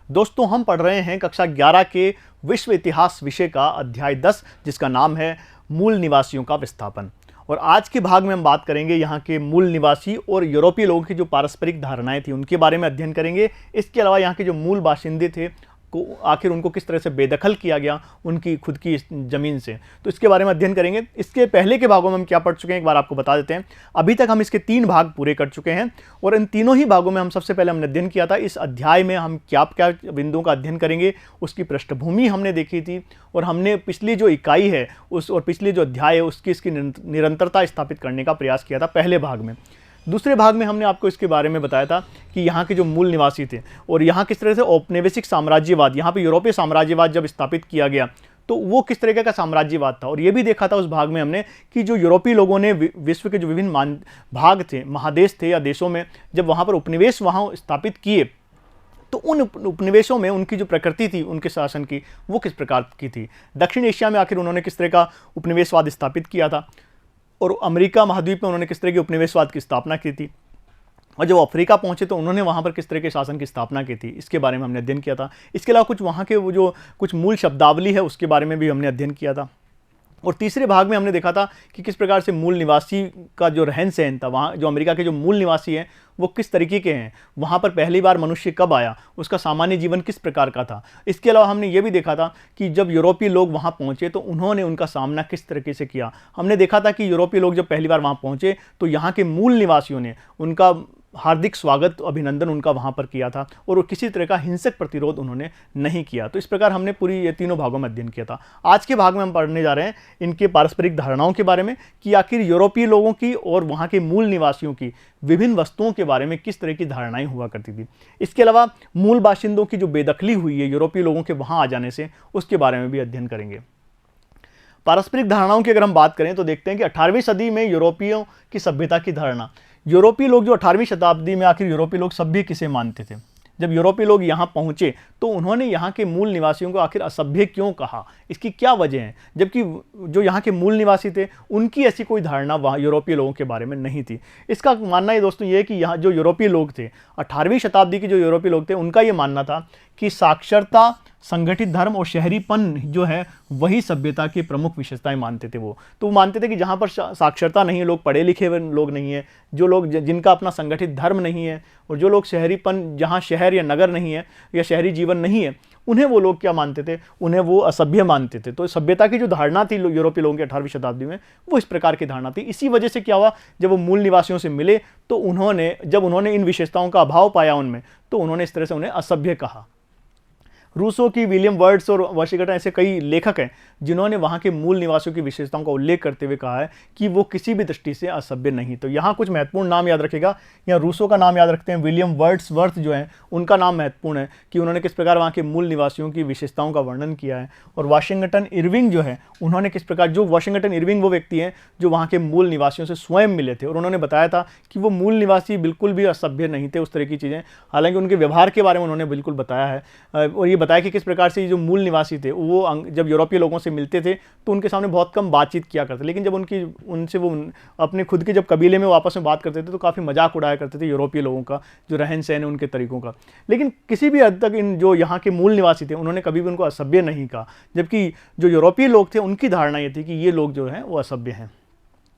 दोस्तों, हम पढ़ रहे हैं कक्षा 11 के विश्व इतिहास विषय का अध्याय 10, जिसका नाम है मूल निवासियों का विस्थापन। और आज के भाग में हम बात करेंगे यहाँ के मूल निवासी और यूरोपीय लोगों की जो पारस्परिक धारणाएं थी उनके बारे में अध्ययन करेंगे। इसके अलावा यहाँ के जो मूल बाशिंदे थे को आखिर उनको किस तरह से बेदखल किया गया उनकी खुद की ज़मीन से, तो इसके बारे में अध्ययन करेंगे। इसके पहले के भागों में हम क्या पढ़ चुके हैं एक बार आपको बता देते हैं। अभी तक हम इसके 3 भाग पूरे कर चुके हैं और इन तीनों ही भागों में हम सबसे पहले हमने अध्ययन किया था इस अध्याय में हम क्या क्या बिंदुओं का अध्ययन करेंगे, उसकी पृष्ठभूमि हमने देखी थी और हमने पिछली जो इकाई है उस और पिछली जो अध्याय है उसकी इसकी निरंतरता स्थापित करने का प्रयास किया था पहले भाग में। दूसरे भाग में हमने आपको इसके बारे में बताया था कि यहाँ के जो मूल निवासी थे और यहाँ किस तरह से औपनिवेशिक साम्राज्यवाद, यहाँ पे यूरोपीय साम्राज्यवाद जब स्थापित किया गया तो वो किस तरीके का साम्राज्यवाद था। और ये भी देखा था उस भाग में हमने कि जो यूरोपीय लोगों ने विश्व के जो विभिन्न भाग थे, महादेश थे या देशों में, जब वहाँ पर उपनिवेश वहाँ स्थापित किए तो उन उपनिवेशों में उनकी जो प्रकृति थी उनके शासन की वो किस प्रकार की थी। दक्षिण एशिया में आखिर उन्होंने किस तरह का उपनिवेशवाद स्थापित किया था और अमेरिका महाद्वीप में उन्होंने किस तरह के उपनिवेशवाद की स्थापना की थी, और जब अफ्रीका पहुंचे तो उन्होंने वहां पर किस तरह के शासन की स्थापना की थी, इसके बारे में हमने अध्ययन किया था। इसके अलावा कुछ वहां के वो जो कुछ मूल शब्दावली है उसके बारे में भी हमने अध्ययन किया था। और तीसरे भाग में हमने देखा था कि किस प्रकार से मूल निवासी का जो रहन सहन था, वहाँ जो अमेरिका के जो मूल निवासी हैं वो किस तरीके के हैं, वहाँ पर पहली बार मनुष्य कब आया, उसका सामान्य जीवन किस प्रकार का था। इसके अलावा हमने ये भी देखा था कि जब यूरोपीय लोग वहाँ पहुँचे तो उन्होंने उनका सामना किस तरीके से किया। हमने देखा था कि यूरोपीय लोग जब पहली बार वहाँ पहुँचे तो यहाँ के मूल निवासियों ने उनका हार्दिक स्वागत, अभिनंदन उनका वहाँ पर किया था और किसी तरह का हिंसक प्रतिरोध उन्होंने नहीं किया। तो इस प्रकार हमने पूरी ये तीनों भागों में अध्ययन किया था। आज के भाग में हम पढ़ने जा रहे हैं इनके पारस्परिक धारणाओं के बारे में कि आखिर यूरोपीय लोगों की और वहाँ के मूल निवासियों की विभिन्न वस्तुओं के बारे में किस तरह की धारणाएं हुआ करती थी। इसके अलावा मूल बाशिंदों की जो बेदखली हुई है यूरोपीय लोगों के वहाँ आ जाने से, उसके बारे में भी अध्ययन करेंगे। पारस्परिक धारणाओं की अगर हम बात करें तो देखते हैं कि 18वीं सदी में यूरोपियों की सभ्यता की धारणा, यूरोपीय लोग जो 18वीं शताब्दी में आखिर यूरोपीय लोग सभ्य किसे मानते थे। जब यूरोपीय लोग यहाँ पहुँचे तो उन्होंने यहाँ के मूल निवासियों को आखिर असभ्य क्यों कहा, इसकी क्या वजह है, जबकि जो यहाँ के मूल निवासी थे उनकी ऐसी कोई धारणा वहाँ यूरोपीय लोगों के बारे में नहीं थी। इसका मानना है दोस्तों ये कि यहाँ जो यूरोपीय लोग थे, 18वीं शताब्दी के जो यूरोपीय लोग थे, उनका ये मानना था कि साक्षरता, संगठित धर्म और शहरीपन जो है वही सभ्यता की प्रमुख विशेषताएं मानते थे। वो तो मानते थे कि जहाँ पर साक्षरता नहीं है, लोग पढ़े लिखे लोग नहीं है, जो लोग जिनका अपना संगठित धर्म नहीं है और जो लोग शहरीपन, जहाँ शहर या नगर नहीं है या शहरी जीवन नहीं है, उन्हें वो लोग क्या मानते थे, उन्हें वो असभ्य मानते थे। तो सभ्यता की जो धारणा थी यूरोपीय लोगों की 18वीं शताब्दी में, वो इस प्रकार की धारणा थी। इसी वजह से क्या हुआ, जब वो मूल निवासियों से मिले तो जब उन्होंने इन विशेषताओं का अभाव पाया उनमें, तो उन्होंने इस तरह से उन्हें असभ्य कहा। रूसो की, विलियम वर्ड्स और वाशिंगटन ऐसे कई लेखक हैं जिन्होंने वहाँ के मूल निवासियों की विशेषताओं का उल्लेख करते हुए कहा है कि वो किसी भी दृष्टि से असभ्य नहीं। तो यहाँ कुछ महत्वपूर्ण नाम याद रखेगा, यहाँ रूसो का नाम याद रखते हैं, विलियम वर्ड्सवर्थ जो हैं उनका नाम महत्वपूर्ण है कि उन्होंने किस प्रकार वहाँ के मूल निवासियों की विशेषताओं का वर्णन किया है। और वाशिंगटन इरविंग जो है उन्होंने किस प्रकार, जो वाशिंगटन इरविंग वो व्यक्ति हैं जो वहाँ के मूल निवासियों से स्वयं मिले थे और उन्होंने बताया था कि वो मूल निवासी बिल्कुल भी असभ्य नहीं थे, उस तरह की चीज़ें। हालांकि उनके व्यवहार के बारे में उन्होंने बिल्कुल बताया है और ये बताया कि किस प्रकार से जो मूल निवासी थे वो जब यूरोपीय लोगों से मिलते थे तो उनके सामने बहुत कम बातचीत किया करते, लेकिन जब उनसे वो अपने खुद के जब कबीले में वो आपस में बात करते थे तो काफ़ी मजाक उड़ाया करते थे यूरोपीय लोगों का, जो रहन सहन है उनके तरीकों का। लेकिन किसी भी हद तक इन जो यहाँ के मूल निवासी थे उन्होंने कभी भी उनको असभ्य नहीं कहा, जबकि जो यूरोपीय लोग थे उनकी धारणा ये थी कि ये लोग जो हैं वो असभ्य हैं।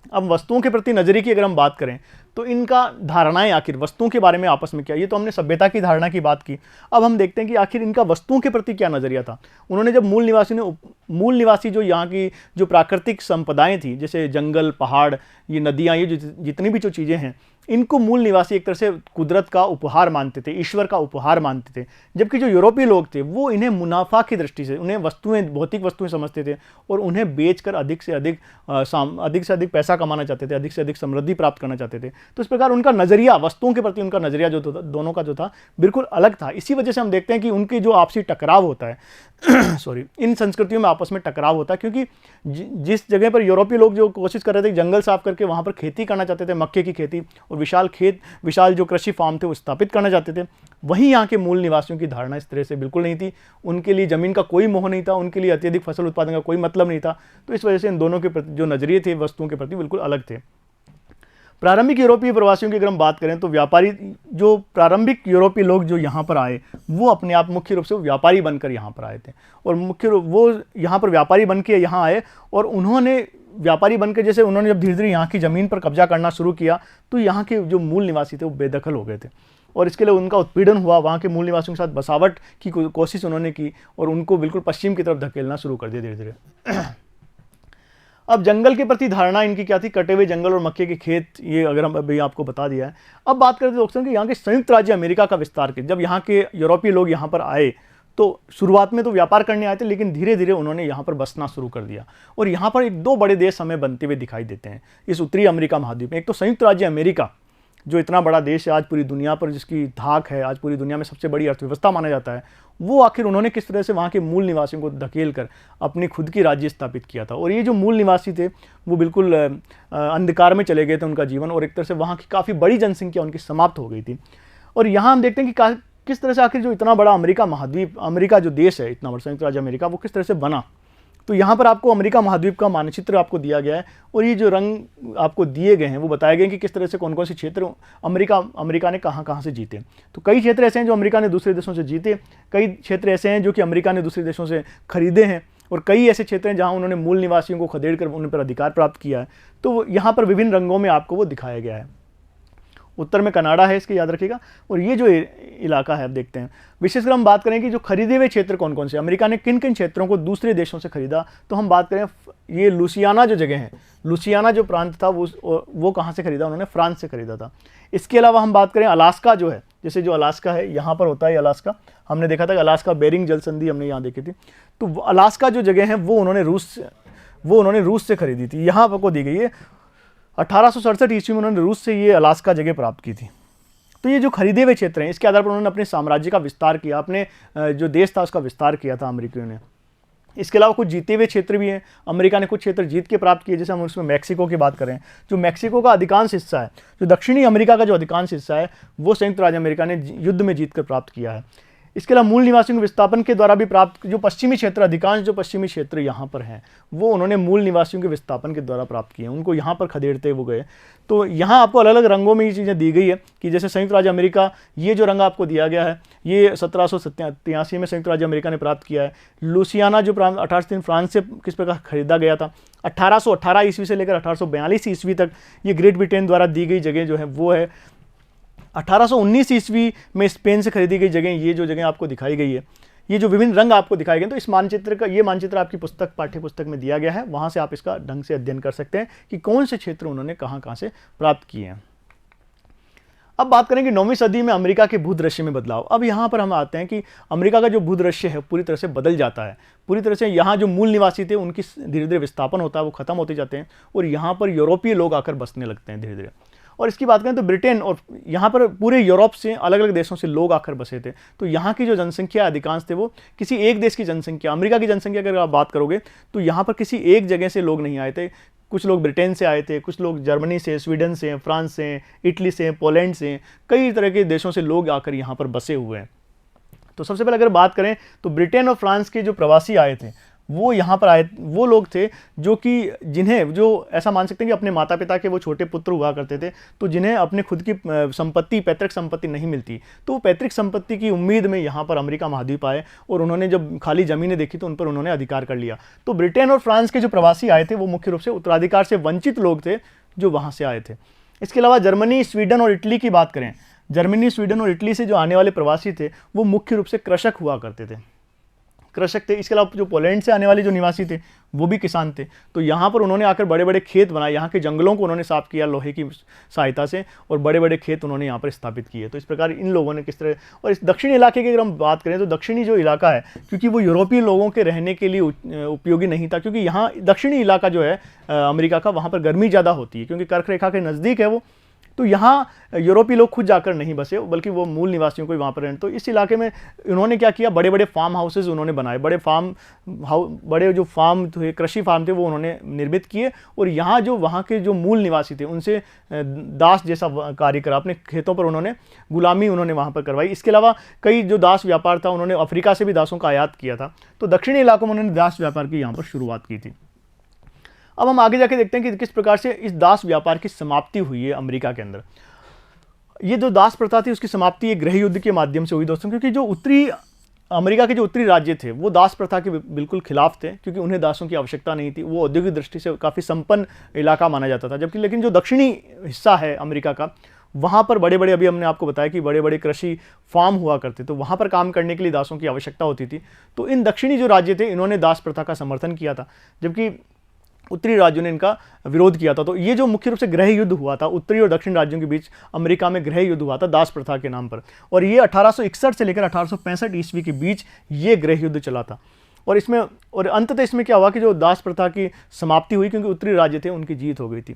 अब वस्तुओं के प्रति नजरिए की अगर हम बात करें तो इनका धारणाएं आखिर वस्तुओं के बारे में आपस में क्या, ये तो हमने सभ्यता की धारणा की बात की। अब हम देखते हैं कि आखिर इनका वस्तुओं के प्रति क्या नजरिया था। उन्होंने जब मूल निवासी जो यहाँ की जो प्राकृतिक संपदाएं थी, जैसे जंगल, पहाड़, ये नदियाँ, ये जितनी भी जो चीज़ें हैं, इनको मूल निवासी एक तरह से कुदरत का उपहार मानते थे, ईश्वर का उपहार मानते थे। जबकि जो यूरोपीय लोग थे वो इन्हें मुनाफा की दृष्टि से, उन्हें वस्तुएं, भौतिक वस्तुएं समझते थे और उन्हें बेचकर अधिक से अधिक पैसा कमाना चाहते थे, अधिक से अधिक समृद्धि प्राप्त करना चाहते थे। तो इस प्रकार उनका नजरिया, वस्तुओं के प्रति उनका नजरिया जो था, दोनों का जो था बिल्कुल अलग था। इसी वजह से हम देखते हैं कि उनकी जो आपसी टकराव होता है इन संस्कृतियों में आपस में टकराव होता है, क्योंकि जिस जगह पर यूरोपीय लोग जो कोशिश कर रहे थे जंगल साफ करके वहाँ पर खेती करना चाहते थे, मक्के की खेती, और विशाल जो कृषि फार्म थे वो स्थापित करना चाहते थे, वहीं यहाँ के मूल निवासियों की धारणा इस तरह से बिल्कुल नहीं थी। उनके लिए ज़मीन का कोई मोह नहीं था, उनके लिए अत्यधिक फसल उत्पादन का कोई मतलब नहीं था। तो इस वजह से इन दोनों के प्रति जो नजरिए थे वस्तुओं के प्रति बिल्कुल अलग थे। प्रारंभिक यूरोपीय प्रवासियों की अगर हम बात करें तो व्यापारी, जो प्रारंभिक यूरोपीय लोग जो यहाँ पर आए वो अपने आप मुख्य रूप से व्यापारी बनकर यहाँ पर आए थे, और मुख्य रूप वो यहाँ पर व्यापारी बन के यहाँ आए, और उन्होंने व्यापारी बनकर जैसे उन्होंने जब धीरे धीरे यहाँ की ज़मीन पर कब्जा करना शुरू किया तो यहाँ के जो मूल निवासी थे वो बेदखल हो गए थे, और इसके लिए उनका उत्पीड़न हुआ। वहाँ के मूल निवासियों के साथ बसावट की कोशिश उन्होंने की और उनको बिल्कुल पश्चिम की तरफ धकेलना शुरू कर दिया धीरे धीरे। अब जंगल के प्रति धारणा इनकी क्या थी? कटे हुए जंगल और मक्के के खेत, ये अगर हम अभी आपको बता दिया है। अब बात करते हैं दोस्तों कि यहाँ के संयुक्त राज्य अमेरिका का विस्तार के, जब यहाँ के यूरोपीय लोग यहाँ पर आए तो शुरुआत में तो व्यापार करने आए थे, लेकिन धीरे धीरे उन्होंने यहाँ पर बसना शुरू कर दिया, और यहाँ पर एक दो बड़े देश हमें बनते हुए दिखाई देते हैं इस उत्तरी अमेरिका महाद्वीप में। एक तो संयुक्त राज्य अमेरिका, जो इतना बड़ा देश है आज पूरी दुनिया पर, जिसकी धाक है, आज पूरी दुनिया में सबसे बड़ी अर्थव्यवस्था माना जाता है, वो आखिर उन्होंने किस तरह से वहाँ के मूल निवासियों को धकेल कर अपनी खुद की राज्य स्थापित किया था। और ये जो मूल निवासी थे वो बिल्कुल अंधकार में चले गए थे उनका जीवन, और एक तरह से वहाँ की काफ़ी बड़ी जनसंख्या उनकी समाप्त हो गई थी। और यहाँ हम देखते हैं कि किस तरह से आखिर जो इतना बड़ा अमेरिका महाद्वीप, अमेरिका जो देश है इतना बड़ा संयुक्त राज्य अमेरिका, वो किस तरह से बना। तो यहाँ पर आपको अमेरिका महाद्वीप का मानचित्र आपको दिया गया है, और ये जो रंग आपको दिए गए हैं वो बताए गए कि किस तरह से कौन कौन से क्षेत्र अमेरिका ने कहाँ कहाँ से जीते। तो कई क्षेत्र ऐसे हैं जो अमेरिका ने दूसरे देशों से जीते, कई क्षेत्र ऐसे हैं जो कि अमेरिका ने दूसरे देशों से खरीदे हैं, और कई ऐसे क्षेत्र हैं जहाँ उन्होंने मूल निवासियों को खदेड़ कर उन पर अधिकार प्राप्त किया है। तो यहाँ पर विभिन्न रंगों में आपको वो दिखाया गया है। उत्तर में कनाडा है, इसके याद रखिएगा। और ये जो इलाका है आप देखते हैं, विशेषकर हम बात करें कि जो खरीदे हुए क्षेत्र कौन कौन से, अमेरिका ने किन किन क्षेत्रों को दूसरे देशों से खरीदा, तो हम बात करें ये लुसियाना जो जगह है, लुसियाना जो प्रांत था वो कहाँ से खरीदा? उन्होंने फ्रांस से खरीदा था। इसके अलावा हम बात करें अलास्का जो है, जैसे जो अलास्का है यहाँ पर होता है अलास्का, हमने देखा था कि अलास्का बेरिंग जल संधि हमने यहाँ देखी थी, तो अलास्का जो जगह है वो उन्होंने रूस से खरीदी थी। यहाँ आपको दी गई है 1867 ईस्वी में उन्होंने रूस से ये अलास्का जगह प्राप्त की थी। तो ये जो खरीदे हुए क्षेत्र हैं इसके आधार पर उन्होंने अपने साम्राज्य का विस्तार किया, अपने जो देश था उसका विस्तार किया था अमेरिकियों ने। इसके अलावा कुछ जीते हुए क्षेत्र भी हैं, अमेरिका ने कुछ क्षेत्र जीत के प्राप्त किए, जैसे हम उसमें मैक्सिको की बात करें, जो मैक्सिको का अधिकांश हिस्सा है, जो दक्षिणी अमेरिका का जो अधिकांश हिस्सा है वो संयुक्त राज्य अमेरिका ने युद्ध में जीत कर प्राप्त किया है। इसके अलावा मूल निवासियों के विस्थापन के द्वारा भी प्राप्त जो पश्चिमी क्षेत्र, अधिकांश जो पश्चिमी क्षेत्र यहाँ पर हैं वो उन्होंने मूल निवासियों के विस्थापन के द्वारा प्राप्त किए, उनको यहाँ पर खदेड़ते वो गए। तो यहाँ आपको अलग अलग रंगों में ये चीज़ें दी गई है कि जैसे संयुक्त राज्य अमेरिका, ये जो रंग आपको दिया गया है ये 1783 में संयुक्त राज्य अमेरिका ने प्राप्त किया है। लुसियाना जो प्रांत 1803 फ्रांस से किस प्रकार खरीदा गया था। 1818 ईस्वी से लेकर 1842 ईस्वी तक ये ग्रेट ब्रिटेन द्वारा दी गई जगह जो है वो है। 1819 ईस्वी में स्पेन से खरीदी गई जगह, ये जो जगह आपको दिखाई गई है, ये जो विभिन्न रंग आपको दिखाए गए, तो इस मानचित्र का, ये मानचित्र आपकी पाठ्य पुस्तक में दिया गया है, वहाँ से आप इसका ढंग से अध्ययन कर सकते हैं कि कौन से क्षेत्र उन्होंने कहाँ कहाँ से प्राप्त किए हैं। अब बात करेंगे 9वीं सदी में अमेरिका के भूदृश्य में बदलाव। अब यहाँ पर हम आते हैं कि अमेरिका का जो भूदृश्य है पूरी तरह से बदल जाता है। पूरी तरह से यहाँ जो मूल निवासी थे उनकी धीरे धीरे विस्थापन होता है, वो खत्म होते जाते हैं, और यहाँ पर यूरोपीय लोग आकर बसने लगते हैं धीरे धीरे। और इसकी बात करें तो ब्रिटेन और यहाँ पर पूरे यूरोप से अलग अलग देशों से लोग आकर बसे थे। तो यहाँ की जो जनसंख्या अधिकांश थे वो किसी एक देश की जनसंख्या, अमेरिका की जनसंख्या अगर आप बात करोगे तो यहाँ पर किसी एक जगह से लोग नहीं आए थे। कुछ लोग ब्रिटेन से आए थे, कुछ लोग जर्मनी से, स्वीडन से, फ्रांस से, इटली से, पोलैंड से, कई तरह के देशों से लोग आकर यहाँ पर बसे हुए हैं। तो सबसे पहले अगर बात करें तो ब्रिटेन और फ्रांस के जो प्रवासी आए थे वो यहाँ पर आए, वो लोग थे जो कि जिन्हें, जो ऐसा मान सकते हैं कि अपने माता पिता के वो छोटे पुत्र हुआ करते थे, तो जिन्हें अपने खुद की संपत्ति, पैतृक संपत्ति नहीं मिलती, तो वो पैतृक संपत्ति की उम्मीद में यहाँ पर अमेरिका महाद्वीप आए, और उन्होंने जब खाली ज़मीनें देखी तो उन पर उन्होंने अधिकार कर लिया। तो ब्रिटेन और फ्रांस के जो प्रवासी आए थे वो मुख्य रूप से उत्तराधिकार से वंचित लोग थे जो वहाँ से आए थे। इसके अलावा जर्मनी, स्वीडन और इटली की बात करें, जर्मनी, स्वीडन और इटली से जो आने वाले प्रवासी थे वो मुख्य रूप से कृषक हुआ करते थे, कृषक थे। इसके अलावा जो पोलैंड से आने वाले जो निवासी थे वो भी किसान थे। तो यहाँ पर उन्होंने आकर बड़े बड़े खेत बनाए, यहाँ के जंगलों को उन्होंने साफ किया लोहे की सहायता से, और बड़े बड़े खेत उन्होंने यहाँ पर स्थापित किए। तो इस प्रकार इन लोगों ने किस तरह, और इस दक्षिणी इलाके की अगर हम बात करें तो दक्षिणी जो इलाका है, क्योंकि वो यूरोपीय लोगों के रहने के लिए उपयोगी नहीं था, क्योंकि यहाँ दक्षिणी इलाका जो है अमेरिका का, वहाँ पर गर्मी ज़्यादा होती है क्योंकि कर्क रेखा के नज़दीक है वो। तो यहाँ यूरोपीय लोग खुद जाकर नहीं बसे, बल्कि वो मूल निवासियों को ही वहाँ पर रहने। तो इस इलाके में उन्होंने क्या किया, बड़े बड़े फार्म हाउसेज उन्होंने बनाए, बड़े जो फार्म थे, कृषि फार्म थे, वो उन्होंने निर्मित किए, और यहाँ जो वहाँ के जो मूल निवासी थे उनसे दास जैसा कार्य करा, अपने खेतों पर उन्होंने गुलामी उन्होंने वहाँ पर करवाई। इसके अलावा कई जो दास व्यापार था, उन्होंने अफ्रीका से भी दासों का आयात किया था। तो दक्षिणी इलाकों में उन्होंने दास व्यापार की यहाँ पर शुरुआत की थी। अब हम आगे जाके देखते हैं कि किस प्रकार से इस दास व्यापार की समाप्ति हुई है अमेरिका के अंदर। ये जो दास प्रथा थी उसकी समाप्ति एक गृह युद्ध के माध्यम से हुई दोस्तों, क्योंकि जो उत्तरी अमेरिका के जो उत्तरी राज्य थे वो दास प्रथा के बिल्कुल खिलाफ थे, क्योंकि उन्हें दासों की आवश्यकता नहीं थी। वो औद्योगिक दृष्टि से काफ़ी संपन्न इलाका माना जाता था। जबकि लेकिन जो दक्षिणी हिस्सा है अमेरिका का, वहाँ पर बड़े बड़े, अभी हमने आपको बताया कि बड़े बड़े कृषि फार्म हुआ करते, तो वहाँ पर काम करने के लिए दासों की आवश्यकता होती थी। तो इन दक्षिणी जो राज्य थे इन्होंने दास प्रथा का समर्थन किया था, जबकि उत्तरी राज्यों ने इनका विरोध किया था। तो ये जो मुख्य रूप से गृह युद्ध हुआ था उत्तरी और दक्षिण राज्यों के बीच अमेरिका में गृह युद्ध हुआ था दास प्रथा के नाम पर, और ये 1861 से लेकर 1865 ईस्वी के बीच ये गृह युद्ध चला था। और अंततः इसमें क्या हुआ कि जो दास प्रथा की समाप्ति हुई, क्योंकि उत्तरी राज्य थे उनकी जीत हो गई थी।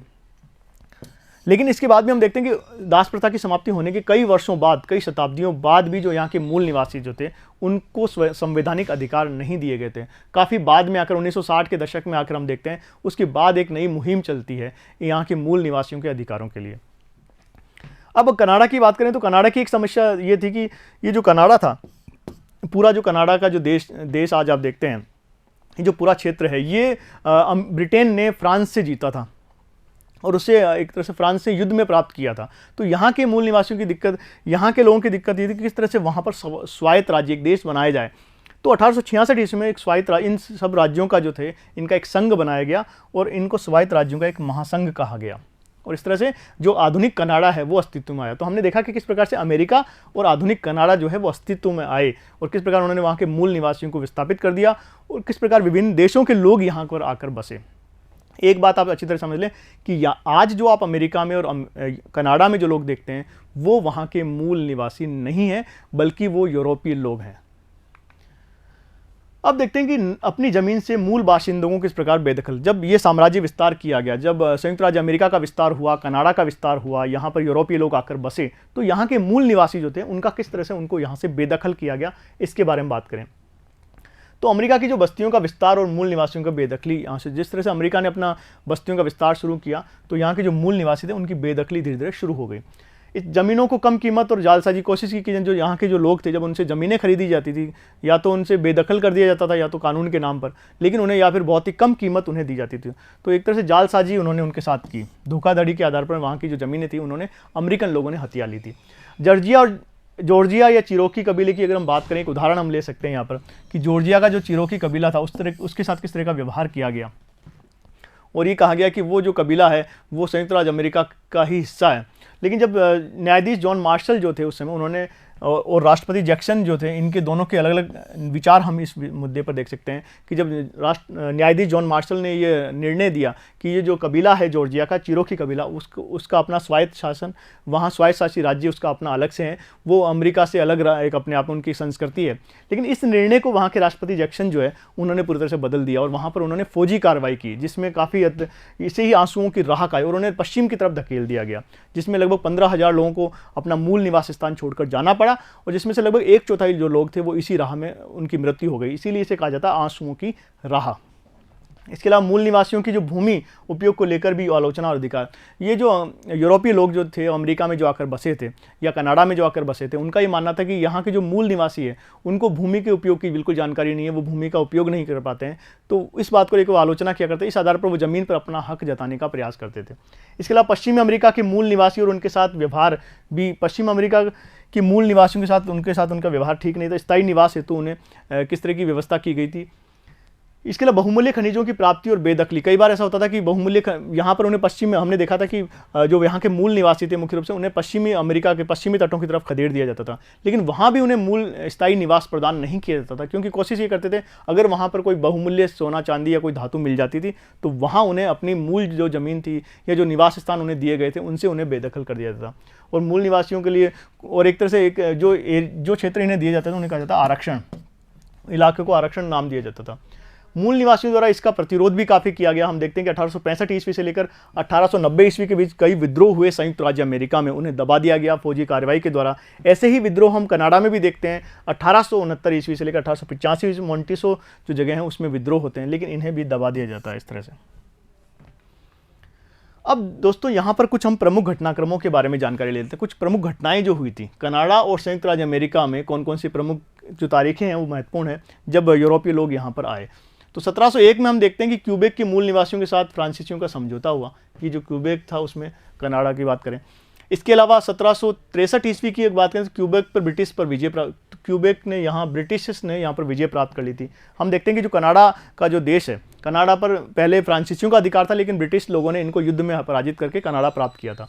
लेकिन इसके बाद भी हम देखते हैं कि दास प्रथा की समाप्ति होने के कई वर्षों बाद, कई शताब्दियों बाद भी जो यहाँ के मूल निवासी जो थे उनको संवैधानिक अधिकार नहीं दिए गए थे। काफ़ी बाद में आकर 1960 के दशक में आकर हम देखते हैं उसके बाद एक नई मुहिम चलती है यहाँ के मूल निवासियों के अधिकारों के लिए। अब कनाडा की बात करें तो कनाडा की एक समस्या ये थी कि ये जो कनाडा था, पूरा जो कनाडा का जो देश आज आप देखते हैं, ये जो पूरा क्षेत्र है ये ब्रिटेन ने फ्रांस से जीता था और उसे एक तरह से फ्रांस से युद्ध में प्राप्त किया था। तो यहाँ के मूल निवासियों की दिक्कत, यहाँ के लोगों की दिक्कत ये थी कि किस तरह से वहाँ पर स्वायत्त राज्य, एक देश बनाया जाए। तो 1866 ईस्वी में एक स्वायत्त इन सब राज्यों का जो थे इनका एक संघ बनाया गया और इनको स्वायत्त राज्यों का एक महासंघ कहा गया, और इस तरह से जो आधुनिक कनाडा है वो अस्तित्व में आया। तो हमने देखा कि किस प्रकार से अमेरिका और आधुनिक कनाडा जो है वो अस्तित्व में आए और किस प्रकार उन्होंने वहाँ के मूल निवासियों को विस्थापित कर दिया और किस प्रकार विभिन्न देशों के लोग यहाँ पर आकर बसे। एक बात आप अच्छी तरह समझ लें कि आज जो आप अमेरिका में और कनाडा में जो लोग देखते हैं वो वहाँ के मूल निवासी नहीं हैं, बल्कि वो यूरोपीय लोग हैं। अब देखते हैं कि अपनी ज़मीन से मूल बाशिंदों को किस प्रकार बेदखल, जब ये साम्राज्य विस्तार किया गया, जब संयुक्त राज्य अमेरिका का विस्तार हुआ, कनाडा का विस्तार हुआ, यहाँ पर यूरोपीय लोग आकर बसे, तो यहाँ के मूल निवासी जो थे उनका किस तरह से उनको यहाँ से बेदखल किया गया, इसके बारे में बात करें। तो अमेरिका की जो बस्तियों का विस्तार और मूल निवासियों का बेदखली, यहाँ से जिस तरह से अमेरिका ने अपना बस्तियों का विस्तार शुरू किया तो यहाँ के जो मूल निवासी थे उनकी बेदखली धीरे धीरे शुरू हो गई। इस ज़मीनों को कम कीमत और जालसाजी कोशिश की जो यहाँ के जो लोग थे, जब उनसे ज़मीनें खरीदी जाती थी या तो उनसे बेदखल कर दिया जाता था या तो कानून के नाम पर, लेकिन उन्हें या फिर बहुत ही कम कीमत उन्हें दी जाती थी। तो एक तरह से जालसाजी उन्होंने उनके साथ की, धोखाधड़ी के आधार पर वहाँ की जो ज़मीनें थी उन्होंने अमेरिकन लोगों ने हथिया ली थी। जॉर्जिया या चिरोकी कबीले की अगर हम बात करें, एक उदाहरण हम ले सकते हैं यहाँ पर कि जॉर्जिया का जो चिरोकी कबीला था उसके साथ किस तरह का व्यवहार किया गया, और ये कहा गया कि वो जो कबीला है वो संयुक्त राज्य अमेरिका का ही हिस्सा है। लेकिन जब न्यायाधीश जॉन मार्शल जो थे उस समय, उन्होंने और राष्ट्रपति जैक्सन जो थे, इनके दोनों के अलग अलग विचार हम इस मुद्दे पर देख सकते हैं कि जब न्यायाधीश जॉन मार्शल ने ये निर्णय दिया कि ये जो कबीला है जॉर्जिया का, चिरोकी कबीला, उसका अपना स्वायत्त शासन, वहाँ स्वायत्त शासी राज्य उसका अपना अलग से है, वो अमेरिका से अलग एक अपने आप में उनकी संस्कृति है। लेकिन इस निर्णय को वहाँ के राष्ट्रपति जैक्सन जो है उन्होंने पूरी तरह से बदल दिया और वहाँ पर उन्होंने फौजी कार्रवाई की, जिसमें काफ़ी इसे ही आंसुओं की राह आई और उन्हें पश्चिम की तरफ धकेल दिया गया, जिसमें लगभग 15,000 लोगों को अपना मूल निवास स्थान छोड़कर जाना पड़ा और जिसमें से लगभग 1/4 जो लोग थे वो इसी राह में उनकी मृत्यु हो गई। इसीलिए इसे कहा जाता है आंसुओं की राह। इसके अलावा मूल निवासियों की जो भूमि उपयोग को लेकर भी आलोचना और अधिकार, ये जो यूरोपीय लोग जो थे अमेरिका में जो आकर बसे थे या कनाडा में जो आकर बसे थे, उनका ये मानना था कि यहाँ के जो मूल निवासी है उनको भूमि के उपयोग की बिल्कुल जानकारी नहीं है, वो भूमि का उपयोग नहीं कर पाते हैं। तो इस बात को लेकर आलोचना किया करते, इस आधार पर वो ज़मीन पर अपना हक जताने का प्रयास करते थे। इसके अलावा पश्चिमी अमेरिका के मूल निवासी और उनके साथ व्यवहार भी, पश्चिम अमेरिका के मूल निवासियों के साथ उनका व्यवहार ठीक नहीं था। स्थायी निवास हेतु उन्हें किस तरह की व्यवस्था की गई थी। इसके अलावा बहुमूल्य खनिजों की प्राप्ति और बेदखली, कई बार ऐसा होता था कि बहुमूल्य यहाँ पर उन्हें पश्चिम में, हमने देखा था कि जो यहाँ के मूल निवासी थे मुख्य रूप से उन्हें पश्चिमी अमेरिका के पश्चिमी तटों की तरफ खदेड़ दिया जाता था, लेकिन वहाँ भी उन्हें मूल स्थायी निवास प्रदान नहीं किया जाता था, क्योंकि कोशिश ये करते थे अगर वहाँ पर कोई बहुमूल्य सोना चांदी या कोई धातु मिल जाती थी तो वहाँ उन्हें अपनी मूल जो ज़मीन थी या जो निवास स्थान उन्हें दिए गए थे उनसे उन्हें बेदखल कर दिया जाता था। और मूल निवासियों के लिए और एक तरह से एक जो क्षेत्र इन्हें दिया जाता था उन्हें कहा जाता आरक्षण, इलाके को आरक्षण नाम दिया जाता था। मूल निवासियों द्वारा इसका प्रतिरोध भी काफ़ी किया गया। हम देखते हैं कि 1865 ईस्वी से लेकर 1890 ईस्वी के बीच कई विद्रोह हुए संयुक्त राज्य अमेरिका में, उन्हें दबा दिया गया फौजी कार्रवाई के द्वारा। ऐसे ही विद्रोह हम कनाडा में भी देखते हैं। 1869 ईस्वी से लेकर 1885 ईस्वी मोंटिसो जो जगह है उसमें विद्रोह होते हैं, लेकिन इन्हें भी दबा दिया जाता है इस तरह से। अब दोस्तों यहाँ पर कुछ हम प्रमुख घटनाक्रमों के बारे में जानकारी लेते हैं। कुछ प्रमुख घटनाएं जो हुई थी कनाडा और संयुक्त राज्य अमेरिका में, कौन कौन सी प्रमुख जो तारीखें हैं वो महत्वपूर्ण है जब यूरोपीय लोग यहाँ पर आए। तो 1701 में हम देखते हैं कि क्यूबेक के मूल निवासियों के साथ फ्रांसीसियों का समझौता हुआ, कि जो क्यूबेक था उसमें कनाडा की बात करें। इसके अलावा 1763 ईस्वी की एक बात करें तो क्यूबेक पर ब्रिटिश पर विजय प्राप्त, क्यूबेक ने यहाँ ब्रिटिश ने यहाँ पर विजय प्राप्त कर ली थी। हम देखते हैं कि जो कनाडा का जो देश है, कनाडा पर पहले फ्रांसीसियों का अधिकार था, लेकिन ब्रिटिश लोगों ने इनको युद्ध में पराजित करके कनाडा प्राप्त किया था।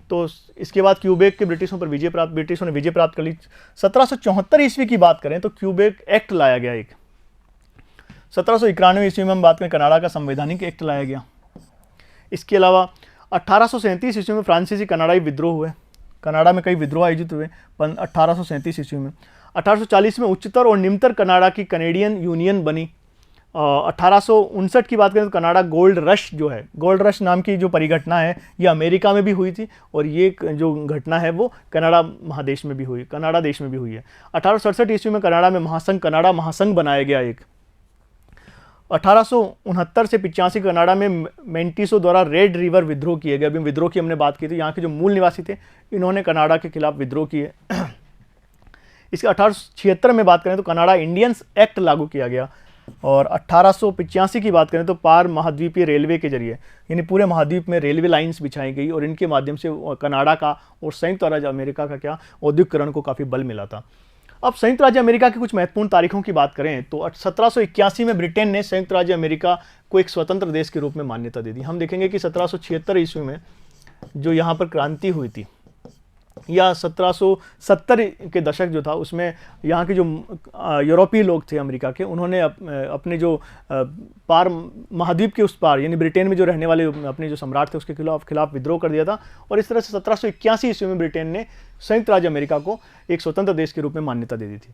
तो इसके बाद क्यूबेक के ब्रिटिशों ने विजय प्राप्त कर ली। 1774 ईस्वी की बात करें तो क्यूबेक एक्ट लाया गया एक। 1791 ईस्वी में हम बात करें कनाडा का संवैधानिक एक्ट लाया गया। इसके अलावा 1837 ईस्वी में फ्रांसीसी कनाडाई विद्रोह हुए, कनाडा में कई विद्रोह आयोजित हुए 1837 ईस्वी में। 1840 में उच्चतर और निम्नतर कनाडा की कैनेडियन यूनियन बनी। 1859 की बात करें तो कनाडा गोल्ड रश जो है, गोल्ड रश नाम की जो परिघटना है, ये अमेरिका में भी हुई थी और ये जो घटना है वो कनाडा महादेश में भी हुई, कनाडा देश में भी हुई है। 1867 ईस्वी में कनाडा में कनाडा महासंघ बनाया गया एक। 1869 से 85 कनाडा में मेंटिसो द्वारा रेड रिवर विद्रोह किए गए। अभी विद्रोह की हमने बात की थी, यहाँ के जो मूल निवासी थे इन्होंने कनाडा के खिलाफ विद्रोह किए। इसके 1876 में बात करें तो कनाडा इंडियंस एक्ट लागू किया गया। और 1885 की बात करें तो पार महाद्वीपीय रेलवे के जरिए, यानी पूरे महाद्वीप में रेलवे लाइंस बिछाई गई और इनके माध्यम से कनाडा का और संयुक्त राज्य अमेरिका का क्या औद्योगिकरण को काफ़ी बल मिला था। अब संयुक्त राज्य अमेरिका की कुछ महत्वपूर्ण तारीखों की बात करें तो 1781 में ब्रिटेन ने संयुक्त राज्य अमेरिका को एक स्वतंत्र देश के रूप में मान्यता दे दी। हम देखेंगे कि 1776 ईस्वी में जो यहाँ पर क्रांति हुई थी, या 1770 के दशक जो था उसमें यहाँ के जो यूरोपीय लोग थे अमेरिका के, उन्होंने अपने जो पार महाद्वीप के उस पार यानी ब्रिटेन में जो रहने वाले अपने जो सम्राट थे उसके खिलाफ विद्रोह कर दिया था। और इस तरह से 1781 ईस्वी में ब्रिटेन ने संयुक्त राज्य अमेरिका को एक स्वतंत्र देश के रूप में मान्यता दे दी थी।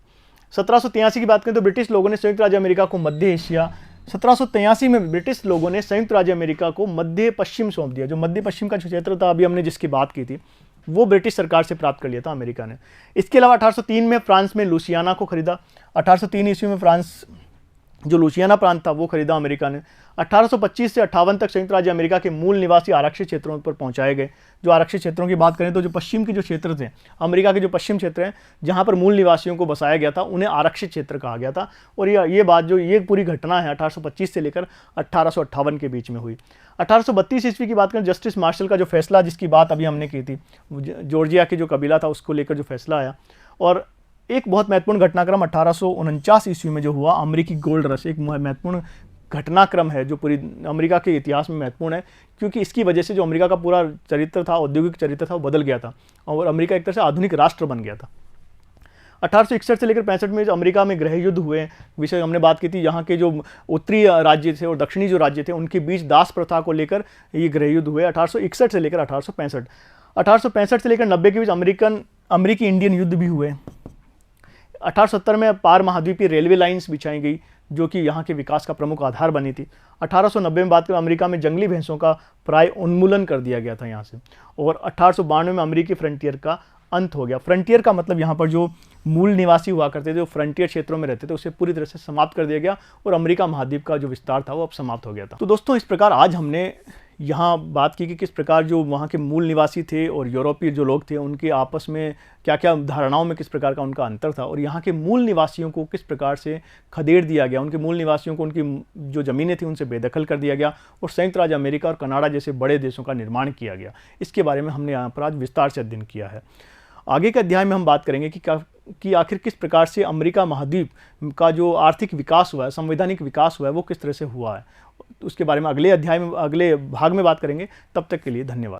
1783 की बात करें तो ब्रिटिश लोगों ने संयुक्त राज्य अमेरिका को मध्य एशिया, 1783 में ब्रिटिश लोगों ने संयुक्त राज्य अमेरिका को मध्य पश्चिम सौंप दिया। जो मध्य पश्चिम का जो क्षेत्र था, अभी हमने जिसकी बात की थी, वो ब्रिटिश सरकार से प्राप्त कर लिया था अमेरिका ने। इसके अलावा 1803 में फ्रांस में लुसियाना को खरीदा। 1803 ईस्वी में फ्रांस जो लुसियाना प्रांत था वो खरीदा अमेरिका ने। 1825 से 58 तक संयुक्त राज्य अमेरिका के मूल निवासी आरक्षित क्षेत्रों पर पहुंचाए गए। जो आरक्षित क्षेत्रों की बात करें तो जो पश्चिम के जो क्षेत्र थे, अमेरिका के जो पश्चिम क्षेत्र हैं जहां पर मूल निवासियों को बसाया गया था, उन्हें आरक्षित क्षेत्र कहा गया था। और ये पूरी घटना है 1825 से लेकर 1858 के बीच में हुई। 1832 ईस्वी की बात करें, जस्टिस मार्शल का जो फैसला जिसकी बात अभी हमने की थी, जॉर्जिया के जो कबीला था उसको लेकर जो फैसला आया। और एक बहुत महत्वपूर्ण घटनाक्रम 1849 ईस्वी में जो हुआ, अमेरिकी गोल्ड रश, एक महत्वपूर्ण घटनाक्रम है जो पूरी अमेरिका के इतिहास में महत्वपूर्ण है, क्योंकि इसकी वजह से जो अमेरिका का पूरा चरित्र था, औद्योगिक चरित्र था, वो बदल गया था और अमेरिका एक तरह से आधुनिक राष्ट्र बन गया था। 1861 से लेकर 65 में जो अमेरिका में गृह युद्ध हुए, विषय हमने बात की थी, यहाँ के जो उत्तरी राज्य थे और दक्षिणी जो राज्य थे उनके बीच दास प्रथा को लेकर ये गृह युद्ध हुए 1861 से लेकर 1865। 1865 से लेकर 90 के बीच अमेरिकी इंडियन युद्ध भी हुए। 1870 में पार महाद्वीपीय रेलवे लाइंस बिछाई गई जो कि यहाँ के विकास का प्रमुख आधार बनी थी। 1890 में बात करें, अमेरिका में जंगली भैंसों का प्राय उन्मूलन कर दिया गया था यहाँ से। और 1892 में अमेरिकी फ्रंटियर का अंत हो गया। फ्रंटियर का मतलब यहाँ पर जो मूल निवासी हुआ करते थे, जो फ्रंटियर क्षेत्रों में रहते थे, उसे पूरी तरह से समाप्त कर दिया गया और अमेरिका महाद्वीप का जो विस्तार था वो अब समाप्त हो गया था। तो दोस्तों, इस प्रकार आज हमने यहाँ बात की कि किस प्रकार जो वहाँ के मूल निवासी थे और यूरोपीय जो लोग थे उनके आपस में क्या क्या धारणाओं में किस प्रकार का उनका अंतर था, और यहाँ के मूल निवासियों को किस प्रकार से खदेड़ दिया गया, उनके मूल निवासियों को उनकी जो ज़मीनें थी उनसे बेदखल कर दिया गया और संयुक्त राज्य अमेरिका और कनाडा जैसे बड़े देशों का निर्माण किया गया। इसके बारे में हमने यहाँ पर आज विस्तार से अध्ययन किया है। आगे के अध्याय में हम बात करेंगे कि आखिर किस प्रकार से अमेरिका महाद्वीप का जो आर्थिक विकास हुआ है, संवैधानिक विकास हुआ है, वो किस तरह से हुआ है। उसके बारे में अगले अध्याय में, अगले भाग में बात करेंगे। तब तक के लिए धन्यवाद।